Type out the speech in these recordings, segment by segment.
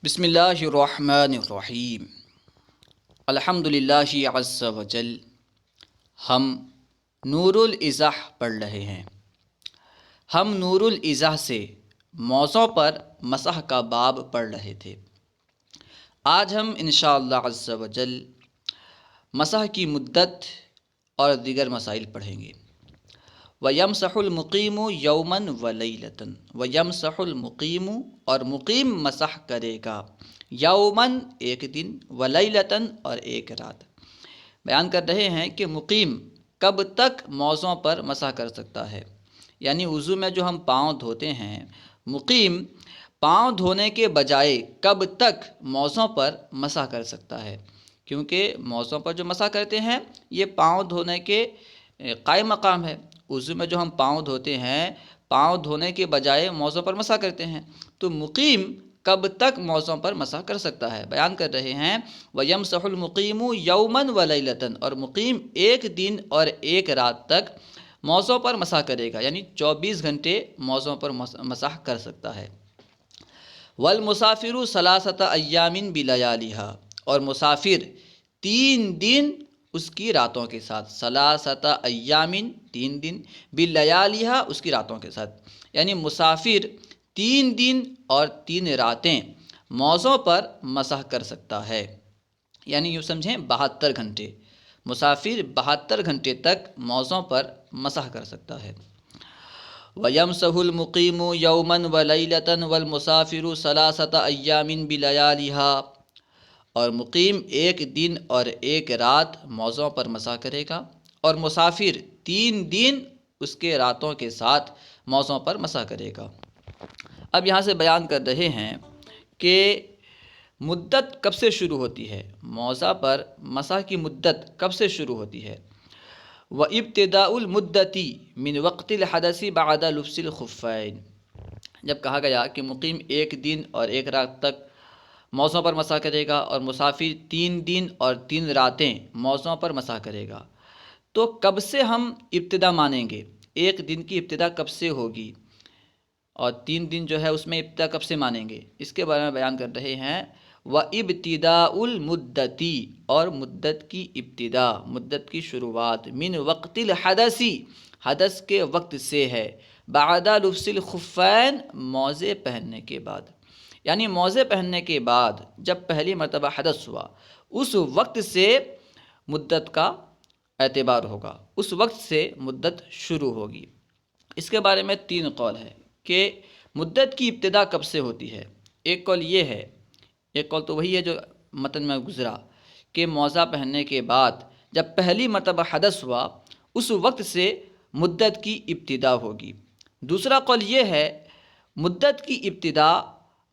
بسم اللہ الرحمن الرحیم الحمد للہ عز وجل۔ ہم نور الازح پڑھ رہے ہیں۔ ہم نور الازح سے موضوع پر مسح کا باب پڑھ رہے تھے۔ آج ہم انشاءاللہ عز وجل مسح کی مدت اور دیگر مسائل پڑھیں گے۔ وَيَمْسَحُ الْمُقِيمُ يَوْمًا وَلَيْلَةً، وَيَمْسَحُ الْمُقِيمُ اور مقیم مسح کرے گا، یوماً ایک دن، ولیلتاً اور ایک رات۔ بیان کر رہے ہیں کہ مقیم کب تک موضوع پر مسح کر سکتا ہے، یعنی وضو میں جو ہم پاؤں دھوتے ہیں، مقیم پاؤں دھونے کے بجائے کب تک موضوع پر مسح کر سکتا ہے، کیونکہ موضوع پر جو مسح کرتے ہیں یہ پاؤں دھونے کے قائم مقام ہے۔ وضو میں جو ہم پاؤں دھوتے ہیں، پاؤں دھونے کے بجائے موضوع پر مسح کرتے ہیں، تو مقیم کب تک موضوع پر مسح کر سکتا ہے۔ بیان کر رہے ہیں وَيَمْسَحُ الْمُقِيمُ يَوْمًا وَلَيْلَةً، اور مقیم ایک دن اور ایک رات تک موضوع پر مسح کرے گا، یعنی 24 گھنٹے موضوع پر مسح کر سکتا ہے۔ وَالْمُسَافِرُ ثَلَاثَةَ أَيَّامٍ بِلَيَالِهَا، اور مسافر 3 دن اس کی راتوں کے ساتھ، ثلاثۃ ایام 3 دن، بلیالیہا اس کی راتوں کے ساتھ، یعنی مسافر 3 دن اور 3 راتیں موضوع پر مسح کر سکتا ہے، یعنی یوں سمجھیں 72 گھنٹے، مسافر 72 گھنٹے تک موضوع پر مسح کر سکتا ہے۔ وَيَمْسَحُ الْمُقِيمُ يَوْمًا وَلَيْلَةً وَالْمُسَافِرُ ثَلَاثَةَ أَيَّامٍ بِلَيَالِهَا، اور مقیم ایک دن اور ایک رات موضوع پر مسح کرے گا، اور مسافر 3 دن اس کے راتوں کے ساتھ موضوع پر مسح کرے گا۔ اب یہاں سے بیان کر رہے ہیں کہ مدت کب سے شروع ہوتی ہے، موضوع پر مسح کی مدت کب سے شروع ہوتی ہے۔ وَإِبْتِدَاءُ الْمُدَّةِ مِنْ وَقْتِ الْحَدَثِ بَعْدَ لُبْسِ الْخُفَّيْنِ، جب کہا گیا کہ مقیم ایک دن اور ایک رات تک موضوع پر مسح کرے گا، اور مسافر 3 دن اور 3 راتیں موضوع پر مسح کرے گا، تو کب سے ہم ابتدا مانیں گے، ایک دن کی ابتدا کب سے ہوگی، اور 3 دن جو ہے اس میں ابتدا کب سے مانیں گے، اس کے بارے میں بیان کر رہے ہیں۔ وَإِبْتِدَاءُ الْمُدَّةِ، اور مدت کی ابتدا، مدت کی شروعات، من وقت الحدث، حدث کے وقت سے ہے، بعد لبس الخفین، موزے پہننے کے بعد، یعنی موزے پہننے کے بعد جب پہلی مرتبہ حدث ہوا اس وقت سے مدت کا اعتبار ہوگا، اس وقت سے مدت شروع ہوگی۔ اس کے بارے میں 3 قول ہے کہ مدت کی ابتدا کب سے ہوتی ہے۔ ایک قول یہ ہے، ایک قول تو وہی ہے جو متن میں گزرا، کہ موزہ پہننے کے بعد جب پہلی مرتبہ حدث ہوا اس وقت سے مدت کی ابتدا ہوگی۔ دوسرا قول یہ ہے مدت کی ابتدا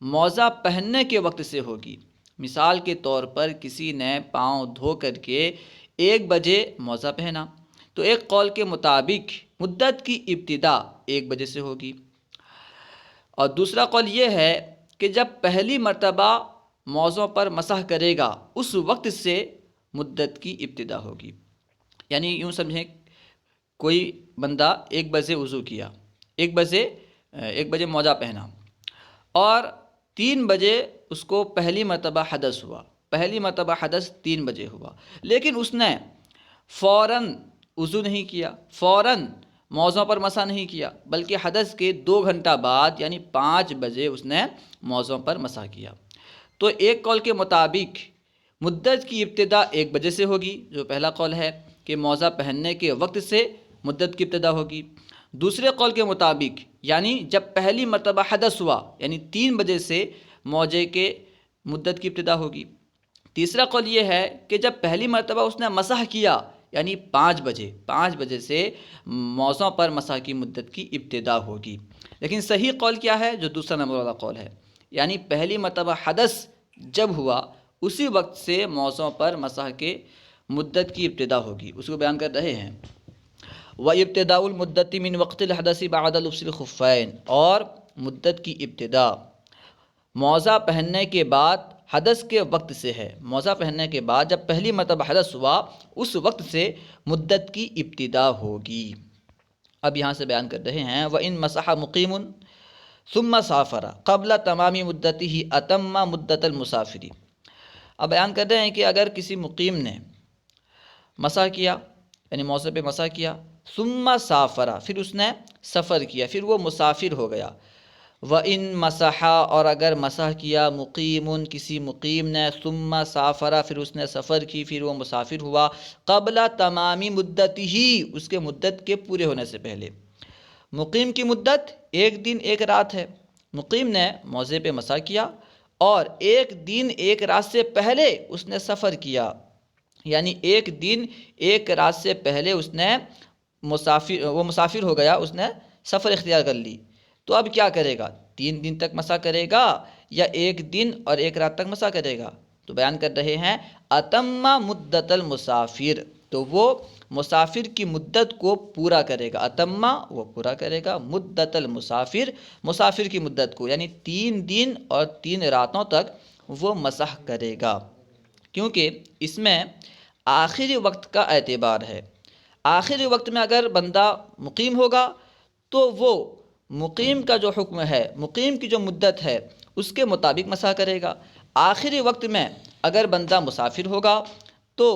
موزہ پہننے کے وقت سے ہوگی۔ مثال کے طور پر کسی نے پاؤں دھو کر کے 1 بجے موزہ پہنا، تو ایک قول کے مطابق مدت کی ابتدا 1 بجے سے ہوگی، اور دوسرا قول یہ ہے کہ جب پہلی مرتبہ موضوع پر مسح کرے گا اس وقت سے مدت کی ابتدا ہوگی، یعنی یوں سمجھیں کوئی بندہ 1 بجے وضو کیا، 1 بجے موزہ پہنا، اور 3 بجے اس کو پہلی مرتبہ حدث ہوا، پہلی مرتبہ حدث 3 بجے ہوا، لیکن اس نے فوراً وضو نہیں کیا، فوراً موضوع پر مسح نہیں کیا، بلکہ حدث کے 2 گھنٹہ بعد یعنی 5 بجے اس نے موضوع پر مسح کیا، تو ایک قول کے مطابق مدت کی ابتدا 1 بجے سے ہوگی، جو پہلا قول ہے کہ موزہ پہننے کے وقت سے مدت کی ابتدا ہوگی۔ دوسرے قول کے مطابق یعنی جب پہلی مرتبہ حدث ہوا یعنی 3 بجے سے موزے کے مدت کی ابتدا ہوگی۔ تیسرا قول یہ ہے کہ جب پہلی مرتبہ اس نے مسح کیا یعنی 5 بجے سے موضوع پر مسح کی مدت کی ابتدا ہوگی۔ لیکن صحیح قول کیا ہے، جو دوسرا نمبر والا قول ہے، یعنی پہلی مرتبہ حدث جب ہوا اسی وقت سے موضوع پر مسح کے مدت کی ابتدا ہوگی، اس کو بیان کر رہے ہیں۔ وَإِبْتِدَاءُ الْمُدَّةِ مِنْ وَقْتِ الْحَدَثِ بَعْدَ لُبْسِ الْخُفَّيْنِ، اور مدت کی ابتدا موزہ پہننے کے بعد حدث کے وقت سے ہے، موزہ پہننے کے بعد جب پہلی مرتبہ حدث ہوا اس وقت سے مدت کی ابتدا ہوگی۔ اب یہاں سے بیان کر رہے ہیں وَإِن مَسَحَ مُقِيمٌ ثم سافر قبل تمامی مدته اتم مدت المسافری۔ اب بیان کر رہے ہیں کہ اگر کسی مقیم نے مسح کیا، یعنی موضع پہ مسح کیا، ثم سافر، پھر اس نے سفر کیا، پھر وہ مسافر ہو گیا، وَإِن مسحا، اور اگر مسح کیا مقیم، کسی مقیم نے، ثم سافر، پھر اس نے سفر کی، پھر وہ مسافر ہوا، قبل تمامی مدتی ہی، اس کے مدت کے پورے ہونے سے پہلے۔ مقیم کی مدت ایک دن ایک رات ہے، مقیم نے موضع پہ مسح کیا اور ایک دن ایک رات سے پہلے اس نے سفر کیا، یعنی ایک دن ایک رات سے پہلے اس نے وہ مسافر ہو گیا، اس نے سفر اختیار کر لی، تو اب کیا کرے گا؟ 3 دن تک مسح کرے گا یا ایک دن اور ایک رات تک مسح کرے گا؟ تو بیان کر رہے ہیں اتم مدت المسافر، تو وہ مسافر کی مدت کو پورا کرے گا، اتم وہ پورا کرے گا، مدت المسافر مسافر کی مدت کو، یعنی 3 دن اور 3 راتوں تک وہ مسح کرے گا، کیونکہ اس میں آخری وقت کا اعتبار ہے۔ آخری وقت میں اگر بندہ مقیم ہوگا تو وہ مقیم کا جو حکم ہے، مقیم کی جو مدت ہے، اس کے مطابق مسح کرے گا۔ آخری وقت میں اگر بندہ مسافر ہوگا تو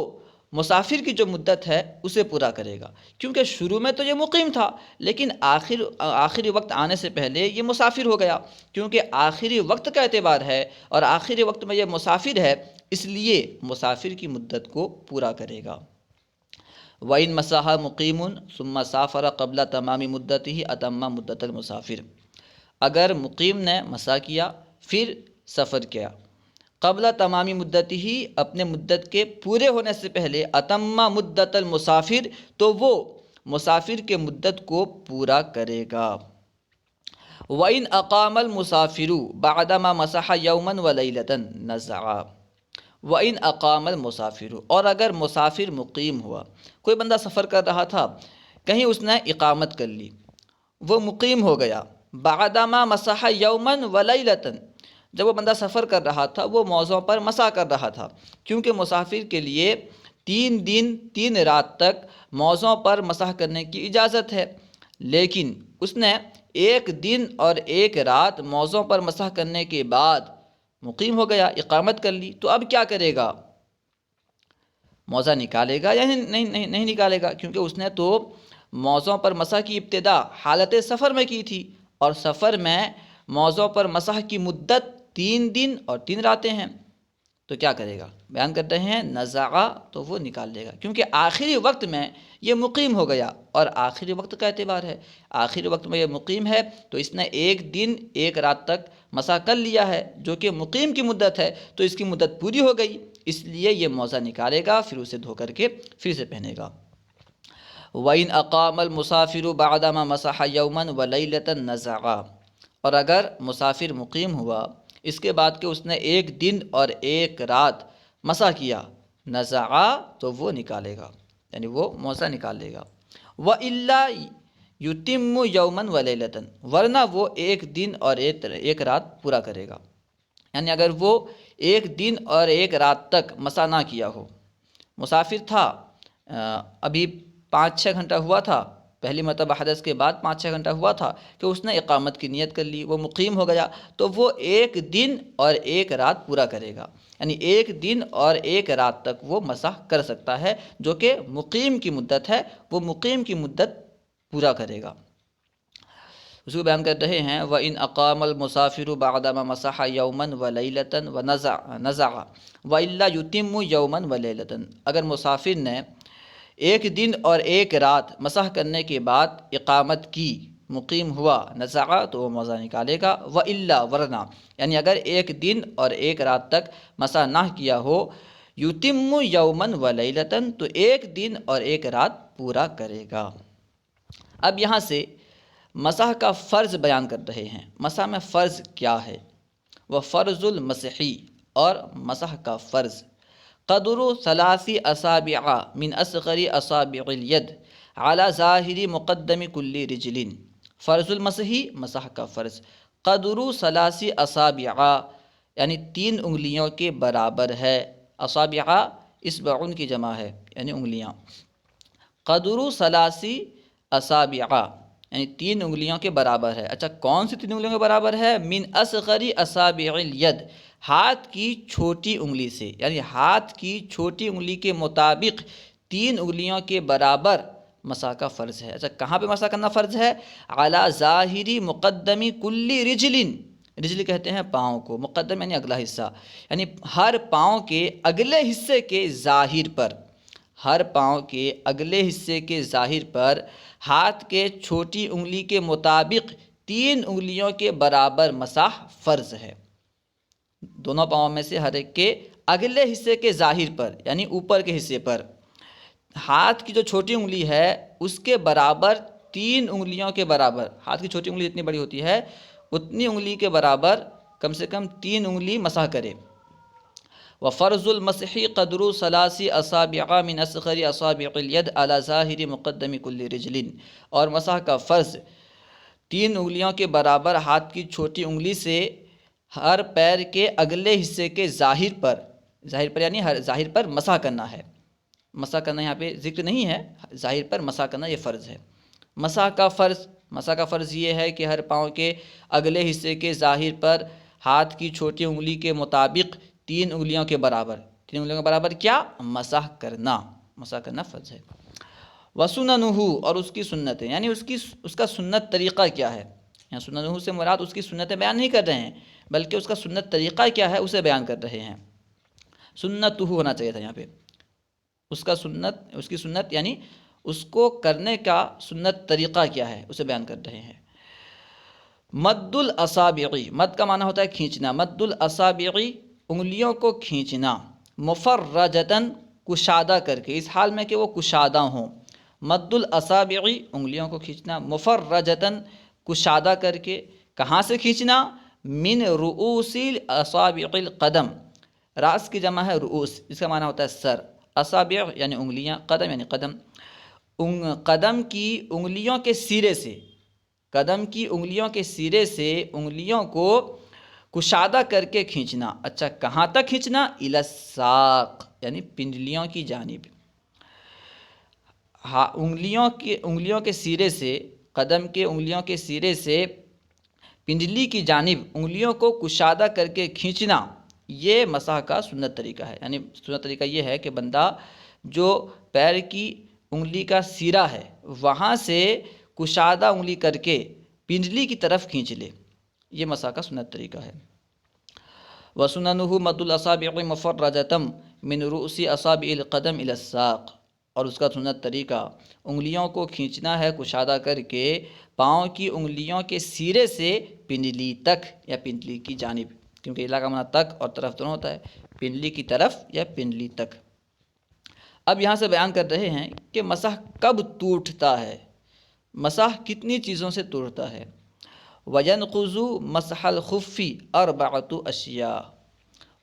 مسافر کی جو مدت ہے اسے پورا کرے گا، کیونکہ شروع میں تو یہ مقیم تھا لیکن آخری وقت آنے سے پہلے یہ مسافر ہو گیا، کیونکہ آخری وقت کا اعتبار ہے اور آخری وقت میں یہ مسافر ہے، اس لیے مسافر کی مدت کو پورا کرے گا۔ وَإِن مَسَحَ مُقِيمٌ ثُمَّ سَافَرَ قَبْلَ تَمَامِ مُدَّتِهِ أَتَمَّ مُدَّتَ الْمُسَافِرِ، اگر مقیم نے مسح کیا پھر سفر کیا، قبل تمامی مدت ہی، اپنے مدت کے پورے ہونے سے پہلے، اتم مدت المسافر، تو وہ مسافر کے مدت کو پورا کرے گا۔ وَإِنْ أَقَامَ الْمُسَافِرُ بَعْدَمَا مَسَحَ يَوْمًا وَلَيْلَةً نَزَعَ۔ وَإِنْ أَقَامَ الْمُسَافِرُ، اور اگر مسافر مقیم ہوا، کوئی بندہ سفر کر رہا تھا، کہیں اس نے اقامت کر لی، وہ مقیم ہو گیا، بعدما مسح یوماً ولیلۃ، جب وہ بندہ سفر کر رہا تھا وہ موضوع پر مسح کر رہا تھا، کیونکہ مسافر کے لیے 3 دن 3 رات تک موضوع پر مسح کرنے کی اجازت ہے، لیکن اس نے ایک دن اور ایک رات موضوع پر مسح کرنے کے بعد مقیم ہو گیا، اقامت کر لی، تو اب کیا کرے گا؟ موضع نکالے گا یا نہیں نکالے گا؟ کیونکہ اس نے تو موضوع پر مسح کی ابتدا حالت سفر میں کی تھی، اور سفر میں موضوع پر مسح کی مدت 3 دن اور 3 راتیں ہیں، تو کیا کرے گا؟ بیان کر رہے ہیں نزع، تو وہ نکال لے گا، کیونکہ آخری وقت میں یہ مقیم ہو گیا اور آخری وقت کا اعتبار ہے، آخری وقت میں یہ مقیم ہے تو اس نے ایک دن ایک رات تک مسح کر لیا ہے جو کہ مقیم کی مدت ہے، تو اس کی مدت پوری ہو گئی، اس لیے یہ موضع نکالے گا، پھر اسے دھو کر کے پھر سے پہنے گا۔ وَإِنْ أَقَامَ الْمُسَافِرُ بَعْدَمَا مَسَحَ يَوْمًا وَلَيْلَةً نَزَعَ، اور اگر مسافر مقیم ہوا اس کے بعد کہ اس نے ایک دن اور ایک رات مسح کیا، نزع، تو وہ نکالے گا، یعنی وہ موضع نکال لے گا۔ وَإِلَّا يُتِمُّ يَوْمًا وَلَيْلَةً، ورنہ وہ ایک دن اور ایک رات پورا کرے گا، یعنی اگر وہ ایک دن اور ایک رات تک مسح نہ کیا ہو، مسافر تھا، ابھی 5-6 گھنٹہ ہوا تھا، پہلی مرتبہ حدث کے بعد 5-6 گھنٹہ ہوا تھا کہ اس نے اقامت کی نیت کر لی، وہ مقیم ہو گیا، تو وہ ایک دن اور ایک رات پورا کرے گا، یعنی ایک دن اور ایک رات تک وہ مسح کر سکتا ہے، جو کہ مقیم کی مدت ہے، وہ مقیم کی مدت پورا کرے گا۔ اس کو بیان کر رہے ہیں وَإِنْ أَقَامَ الْمُسَافِرُ بَعْدَمَا مَسَحَ يَوْمًا وَلَيْلَةً وَنَزَعَ وَإِلَّا يُتِمُّ يَوْمًا وَلَيْلَةً، اگر مسافر نے ایک دن اور ایک رات مسح کرنے کے بعد اقامت کی، مقیم ہوا، نزع، تو وہ موضع نکالے گا، وَإِلَّا، ورنہ، یعنی اگر ایک دن اور ایک رات تک مسح نہ کیا ہو، یتم یوماً ولیلۃ، تو ایک دن اور ایک رات پورا کرے گا۔ اب یہاں سے مسح کا فرض بیان کر رہے ہیں، مسح میں فرض کیا ہے؟ وہ فرض المسحی، اور مسح کا فرض قدر 3 اصابع من اصغر اصابع الید علی ظاہر مقدم کل رجل، فرض المسحی، مسح کا فرض، قدر 3 اصابع، یعنی 3 انگلیوں کے برابر ہے، اصابع اصبعن کی جمع ہے، یعنی انگلیاں، قدر 3 اصابع، یعنی 3 انگلیوں کے برابر ہے۔ اچھا کون سی 3 انگلیوں کے برابر ہے؟ من اصغر اصابع الید، ہاتھ کی چھوٹی انگلی سے، یعنی ہاتھ کی چھوٹی انگلی کے مطابق 3 انگلیوں کے برابر مسح کا فرض ہے۔ اچھا کہاں پہ مسح کرنا فرض ہے؟ علی ظاہری مقدمی کلی رجلن، رجل کہتے ہیں پاؤں کو، مقدم یعنی اگلا حصہ، یعنی ہر پاؤں کے اگلے حصے کے ظاہر پر، ہر پاؤں کے اگلے حصے کے ظاہر پر ہاتھ کے چھوٹی انگلی کے مطابق 3 انگلیوں کے برابر مسح فرض ہے۔ دونوں پاؤں میں سے ہر ایک کے اگلے حصے کے ظاہر پر، یعنی اوپر کے حصے پر ہاتھ کی جو چھوٹی انگلی ہے اس کے برابر 3 انگلیوں کے برابر، ہاتھ کی چھوٹی انگلی جتنی بڑی ہوتی ہے اتنی انگلی کے برابر کم سے کم 3 انگلی مسح کرے۔ وفرض المسح قدر 3 اصابع من اصغر اصابع الید علی ظاہر مقدم کل رجل، اور مسح کا فرض 3 انگلیوں کے برابر ہاتھ کی چھوٹی انگلی سے ہر پیر کے اگلے حصے کے ظاہر پر، ظاہر پر یعنی ہر ظاہر پر مسح کرنا ہے۔ مسح کرنا یہاں پہ ذکر نہیں ہے، ظاہر پر مسح کرنا یہ فرض ہے۔ مسح کا فرض یہ ہے کہ ہر پاؤں کے اگلے حصے کے ظاہر پر ہاتھ کی چھوٹی انگلی کے مطابق 3 انگلیوں کے برابر، 3 انگلیوں کے برابر کیا؟ مسح کرنا فرض ہے۔ وسننہ، اور اس کی سنتیں، یعنی اس کا سنت طریقہ کیا ہے؟ یہاں سننہ سے مراد اس کی سنتیں بیان نہیں کر رہے ہیں بلکہ اس کا سنت طریقہ کیا ہے اسے بیان کر رہے ہیں۔ سنتہ ہونا چاہیے تھا یہاں پہ، اس کی سنت یعنی اس کو کرنے کا سنت طریقہ کیا ہے اسے بیان کر رہے ہیں۔ مد الاصابع، مد کا معنی ہوتا ہے کھینچنا، مد الاصابع انگلیوں کو کھینچنا، مفرجتاً کشادہ کر کے، اس حال میں کہ وہ کشادہ ہوں۔ مد الاصابع انگلیوں کو کھینچنا، مفرجتاً کشادہ کر کے، کہاں سے کھینچنا؟ من رؤوس اصابع القدم، راس کی جمع ہے رؤوس، اس کا معنی ہوتا ہے سر، اصابع یعنی انگلیاں، قدم یعنی قدم، قدم کی انگلیوں کے سرے سے، قدم کی انگلیوں کے سرے سے انگلیوں کو کشادہ کر کے کھینچنا۔ اچھا کہاں تک کھینچنا؟ الی الساق یعنی پنڈلیوں کی جانب، انگلیوں کے سرے سے، قدم کے انگلیوں کے سرے سے پنڈلی کی جانب انگلیوں کو کشادہ کر کے کھینچنا، یہ مسح کا سنت طریقہ ہے۔ یعنی سنت طریقہ یہ ہے کہ بندہ جو پیر کی انگلی کا سیرا ہے وہاں سے کشادہ انگلی کر کے پنڈلی کی طرف کھینچ لے، یہ مسح کا سنت طریقہ ہے۔ وسننہ مد الاصابع مفرجۃ من رؤوس اصابع القدم الی الساق، اور اس کا سنت طریقہ انگلیوں کو کھینچنا ہے کشادہ کر کے پاؤں کی انگلیوں کے سیرے سے پنڈلی تک یا پنڈلی کی جانب، کیونکہ الا کا معنی تک اور طرف دونوں ہوتا ہے، پنڈلی کی طرف یا پنڈلی تک۔ اب یہاں سے بیان کر رہے ہیں کہ مسح کب ٹوٹتا ہے، مسح کتنی چیزوں سے ٹوٹتا ہے۔ وینقض مسح الخف 4 اشیاء،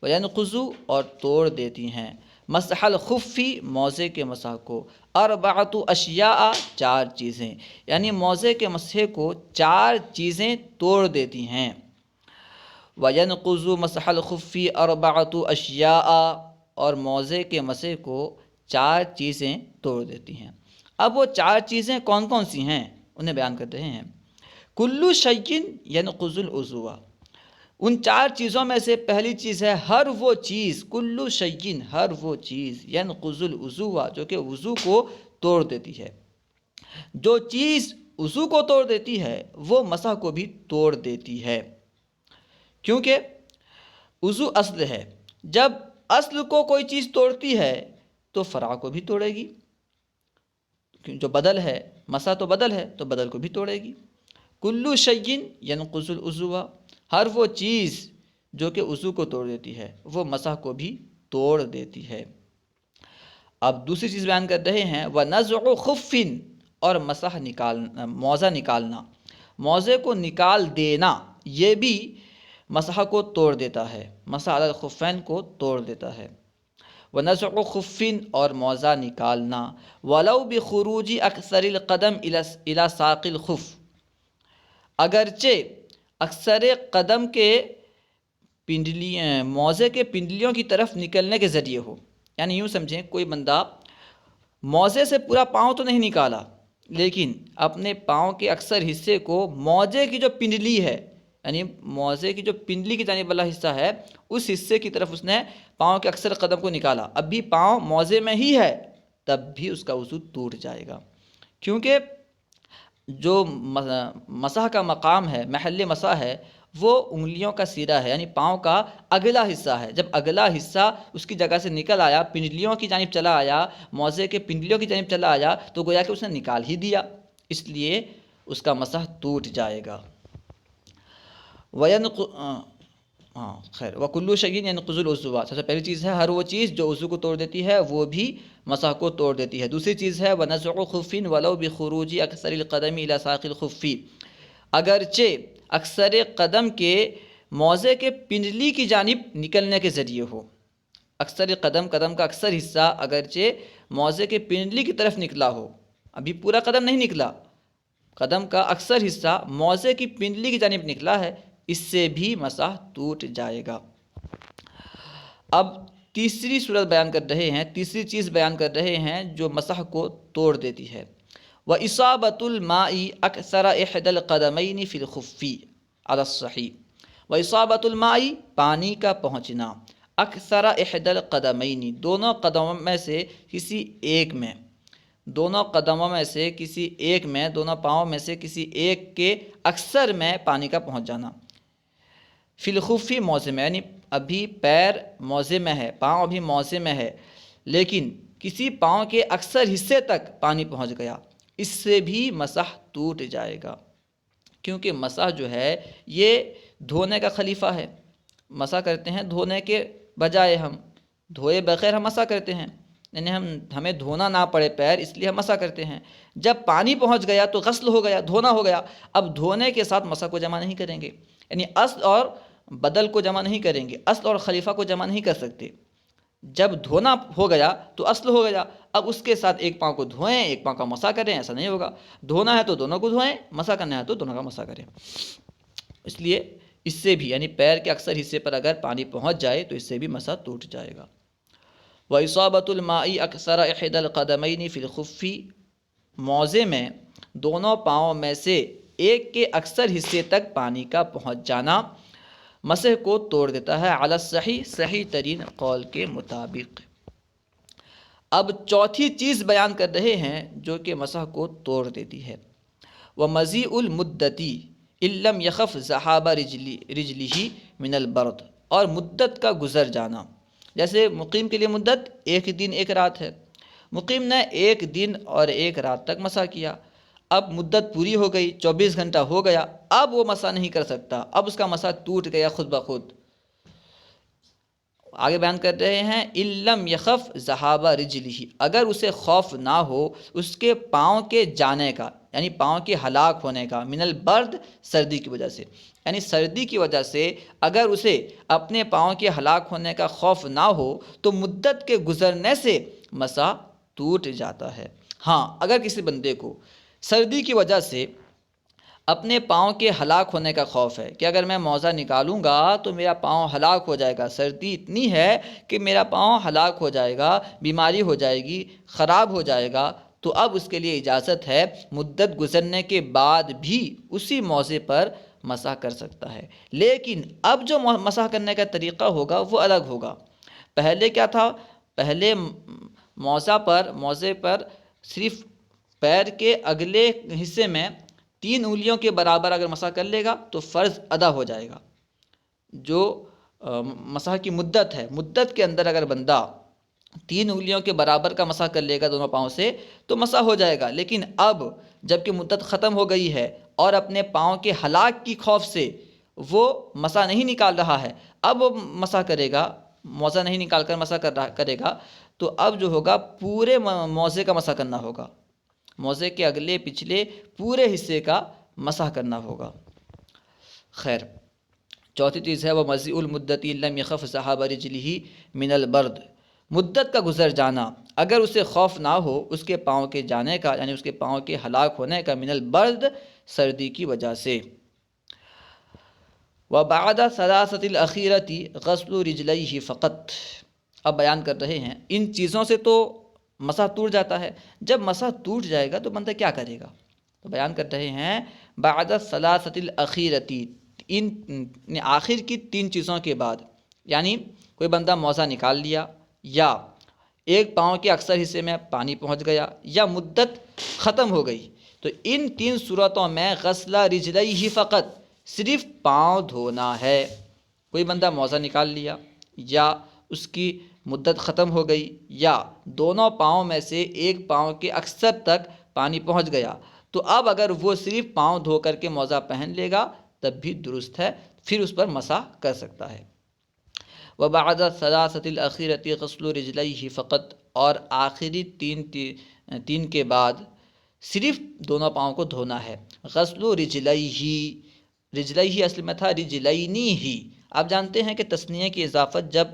وینقض اور توڑ دیتی ہیں، مسح الخف موزے کے مسح کو، 4 اشیاء 4 چیزیں، یعنی موزے کے مسح کو 4 چیزیں توڑ دیتی ہیں۔ وینقض مسح الخف 4 اشیاء، اور موزے کے مسح کو 4 چیزیں توڑ دیتی ہیں۔ اب وہ 4 چیزیں کون کون سی ہیں انہیں بیان کر رہے ہیں۔ کل شیء ینقض الوضوء، ان 4 چیزوں میں سے پہلی چیز ہے ہر وہ چیز، کل شیء ہر وہ چیز، ینقض الوضوء جو کہ وضو کو توڑ دیتی ہے۔ جو چیز وضو کو توڑ دیتی ہے وہ مسح کو بھی توڑ دیتی ہے، کیونکہ وضو اصل ہے، جب اصل کو کوئی چیز توڑتی ہے تو فرع کو بھی توڑے گی، جو بدل ہے، مسح تو بدل ہے تو بدل کو بھی توڑے گی۔ کل شیء ینقض الوضوء، ہر وہ چیز جو کہ وضو کو توڑ دیتی ہے وہ مسح کو بھی توڑ دیتی ہے۔ اب دوسری چیز بیان کر رہے ہیں، وَنَزْعُ خُفٍ، اور مسح نکالنا، موزہ نکالنا، موزے کو نکال دینا، یہ بھی مسح کو توڑ دیتا ہے، مسح علی الخفین کو توڑ دیتا ہے۔ وَنَزْعُ خُفٍ، اور موزہ نکالنا، وَلَوْ بِخُرُوجِ أَكْثَرِ الْقَدَمِ إِلَى سَاقِ الْخُفِّ، اگرچہ اکثر قدم کے موزے کے پنڈلیوں کی طرف نکلنے کے ذریعے ہو، یعنی یوں سمجھیں کوئی بندہ موزے سے پورا پاؤں تو نہیں نکالا لیکن اپنے پاؤں کے اکثر حصے کو موزے کی جو پنڈلی ہے، یعنی موزے کی جو پنڈلی کی جانب والا حصہ ہے، اس حصے کی طرف اس نے پاؤں کے اکثر قدم کو نکالا، اب بھی پاؤں موزے میں ہی ہے، تب بھی اس کا وضو ٹوٹ جائے گا، کیونکہ جو مسح کا مقام ہے، محل مسح ہے، وہ انگلیوں کا سیرا ہے، یعنی پاؤں کا اگلا حصہ ہے۔ جب اگلا حصہ اس کی جگہ سے نکل آیا، پنڈلیوں کی جانب چلا آیا، موزے کے پنڈلیوں کی جانب چلا آیا، تو گویا کہ اس نے نکال ہی دیا، اس لیے اس کا مسح ٹوٹ جائے گا۔ وینق خیر وکلو شیء ینقض الوضو، سب سے پہلی چیز ہے ہر وہ چیز جو وضو کو توڑ دیتی ہے وہ بھی مسح کو توڑ دیتی ہے۔ دوسری چیز ہے ونزع خف ولو بخروج اکثر القدم الى ساق الخف، اگرچہ اکثر قدم کے موزے کے پنڈلی کی جانب نکلنے کے ذریعے ہو، اکثر قدم کا اکثر حصہ اگرچہ موزے کے پنڈلی کی طرف نکلا ہو، ابھی پورا قدم نہیں نکلا، قدم کا اکثر حصہ موزے کی پنڈلی کی جانب نکلا ہے، اس سے بھی مسح ٹوٹ جائے گا۔ اب تیسری صورت بیان کر رہے ہیں، تیسری چیز بیان کر رہے ہیں جو مسح کو توڑ دیتی ہے۔ وَإِصَابَةُ الْمَاءِ أَكْثَرَ إِحْدَى الْقَدَمَيْنِ فِي الْخُفِّ عَلَى الصَّحِيحِ، وَإِصَابَةُ الْمَاءِ پانی کا پہنچنا، أَكْثَرَ إِحْدَى الْقَدَمَيْنِ دونوں قدموں میں سے کسی ایک میں، دونوں قدموں میں سے کسی ایک میں، دونوں پاؤں میں سے کسی ایک کے اکثر میں پانی کا پہنچ جانا، فی الخفی موزے میں، یعنی ابھی پیر موزے میں ہے، پاؤں ابھی موزے میں ہے، لیکن کسی پاؤں کے اکثر حصے تک پانی پہنچ گیا، اس سے بھی مسح ٹوٹ جائے گا، کیونکہ مسح جو ہے یہ دھونے کا خلیفہ ہے۔ مسح کرتے ہیں دھونے کے بجائے، ہم دھوئے بغیر ہم مسح کرتے ہیں، یعنی ہمیں دھونا نہ پڑے پیر، اس لیے ہم مسح کرتے ہیں۔ جب پانی پہنچ گیا تو غسل ہو گیا، دھونا ہو گیا، اب دھونے کے ساتھ مسح کو جمع نہیں کریں گے، یعنی اصل اور بدل کو جمع نہیں کریں گے، اصل اور خلیفہ کو جمع نہیں کر سکتے۔ جب دھونا ہو گیا تو اصل ہو گیا، اب اس کے ساتھ ایک پاؤں کو دھوئیں، ایک پاؤں کا مسح کریں، ایسا نہیں ہوگا۔ دھونا ہے تو دونوں کو دھوئیں، مسح کرنا ہے تو دونوں کا مسح کریں۔ اس لیے اس سے بھی، یعنی پیر کے اکثر حصے پر اگر پانی پہنچ جائے تو اس سے بھی مسح ٹوٹ جائے گا۔ وَإِصَابَةُ الْمَاءِ أَكْثَرَ إِحْدَى الْقَدَمَيْنِ فِي الْخُفِّ موزے میں دونوں پاؤں میں سے ایک کے اکثر حصے تک پانی کا پہنچ جانا مسح کو توڑ دیتا ہے، علی الصحیح صحیح ترین قول کے مطابق۔ اب چوتھی چیز بیان کر رہے ہیں جو کہ مسح کو توڑ دیتی ہے، وَمَزِیءُ الْمُدَّةِ إِن لَّمْ يَخَفْ ذَهَابَ رِجْلِهِ مِنَ الْبَرْدِ، اور مدت کا گزر جانا، جیسے مقیم کے لیے مدت ایک دن ایک رات ہے، مقیم نے ایک دن اور ایک رات تک مسح کیا، اب مدت پوری ہو گئی، 24 گھنٹہ ہو گیا، اب وہ مسح نہیں کر سکتا، اب اس کا مسح ٹوٹ گیا خود بخود۔ آگے بیان کر رہے ہیں إِن لَّمْ يَخَفْ ذَهَابَ رِجْلِهِ، اگر اسے خوف نہ ہو اس کے پاؤں کے جانے کا، یعنی پاؤں کے ہلاک ہونے کا، من البرد سردی کی وجہ سے، یعنی سردی کی وجہ سے اگر اسے اپنے پاؤں کے ہلاک ہونے کا خوف نہ ہو تو مدت کے گزرنے سے مسح ٹوٹ جاتا ہے۔ ہاں اگر کسی بندے کو سردی کی وجہ سے اپنے پاؤں کے ہلاک ہونے کا خوف ہے کہ اگر میں موزہ نکالوں گا تو میرا پاؤں ہلاک ہو جائے گا، سردی اتنی ہے کہ میرا پاؤں ہلاک ہو جائے گا، بیماری ہو جائے گی، خراب ہو جائے گا، تو اب اس کے لیے اجازت ہے مدت گزرنے کے بعد بھی اسی موزے پر مسح کر سکتا ہے، لیکن اب جو مسح کرنے کا طریقہ ہوگا وہ الگ ہوگا۔ پہلے کیا تھا؟ پہلے موزے پر صرف پیر کے اگلے حصے میں 3 انگلیوں کے برابر اگر مسح کر لے گا تو فرض ادا ہو جائے گا۔ جو مسح کی مدت ہے، مدت کے اندر اگر بندہ 3 انگلیوں کے برابر کا مسح کر لے گا دونوں پاؤں سے تو مسح ہو جائے گا، لیکن اب جب کہ مدت ختم ہو گئی ہے اور اپنے پاؤں کے ہلاک کی خوف سے وہ مسح نہیں نکال رہا ہے، اب وہ مسح کرے گا، موزہ نہیں نکال کر مسح کرے گا، تو اب جو ہوگا پورے موزے کا مسح کرنا ہوگا، موزے کے اگلے پچھلے پورے حصے کا مسح کرنا ہوگا۔ خیر، چوتھی چیز ہے وہ مزیء المدتی لم یخف ذهاب رجلہ من البرد، مدت کا گزر جانا اگر اسے خوف نہ ہو اس کے پاؤں کے جانے کا، یعنی اس کے پاؤں کے ہلاک ہونے کا، من البرد سردی کی وجہ سے۔ وبعد ثلاثة الأخيرة غسل رجليه فقط، اب بیان کر رہے ہیں ان چیزوں سے تو مسح ٹوٹ جاتا ہے۔ جب مسح ٹوٹ جائے گا تو بندہ کیا کرے گا؟ تو بیان کر رہے ہیں بعد الثلاثۃ الاخیرتی، ان آخر کی 3 چیزوں کے بعد، یعنی کوئی بندہ موزہ نکال لیا، یا ایک پاؤں کے اکثر حصے میں پانی پہنچ گیا، یا مدت ختم ہو گئی، تو ان 3 صورتوں میں غسل رجلیہ فقط، صرف پاؤں دھونا ہے۔ کوئی بندہ موزہ نکال لیا، یا اس کی مدت ختم ہو گئی، یا دونوں پاؤں میں سے ایک پاؤں کے اکثر تک پانی پہنچ گیا، تو اب اگر وہ صرف پاؤں دھو کر کے موزہ پہن لے گا تب بھی درست ہے، پھر اس پر مسح کر سکتا ہے۔ وبعد الثلاثۃ الاخیرۃ غسل رجلیہ فقط، اور آخری 3 کے بعد صرف دونوں پاؤں کو دھونا ہے۔ غسل رجلیہ، رجلیہ اصل میں تھا رجلینی ہی۔ آپ جانتے ہیں کہ تثنیہ کی اضافت جب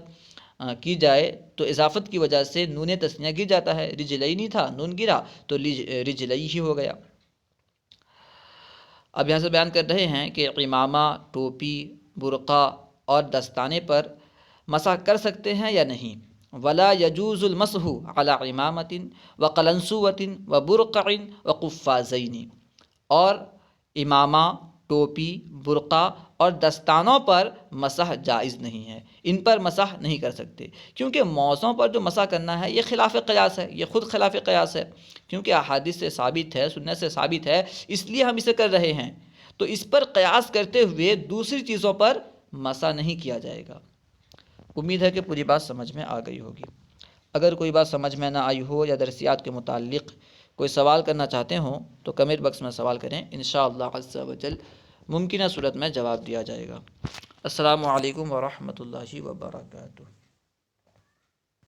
کی جائے تو اضافت کی وجہ سے نون تثنیہ گر جاتا ہے، رجلینی تھا، نون گرا تو رجلیہ ہو گیا۔ اب یہاں سے بیان کر رہے ہیں کہ عمامہ، ٹوپی، برقع اور دستانے پر مسح کر سکتے ہیں یا نہیں۔ ولا يجوز المسح على عمامة وقلنسوة وبرقع وقفازین، اور امامہ، ٹوپی، برقع اور دستانوں پر مسح جائز نہیں ہے، ان پر مسح نہیں کر سکتے، کیونکہ موزوں پر جو مسح کرنا ہے یہ خلاف قیاس ہے، یہ خود خلاف قیاس ہے، کیونکہ احادیث سے ثابت ہے، سنت سے ثابت ہے، اس لیے ہم اسے کر رہے ہیں، تو اس پر قیاس کرتے ہوئے دوسری چیزوں پر مسح نہیں کیا جائے گا۔ امید ہے کہ پوری بات سمجھ میں آ گئی ہوگی۔ اگر کوئی بات سمجھ میں نہ آئی ہو یا درسیات کے متعلق کوئی سوال کرنا چاہتے ہوں تو کمنٹ باکس میں سوال کریں، انشاءاللہ عز و جل ممکنہ صورت میں جواب دیا جائے گا۔ السلام علیکم ورحمۃ اللہ وبرکاتہ۔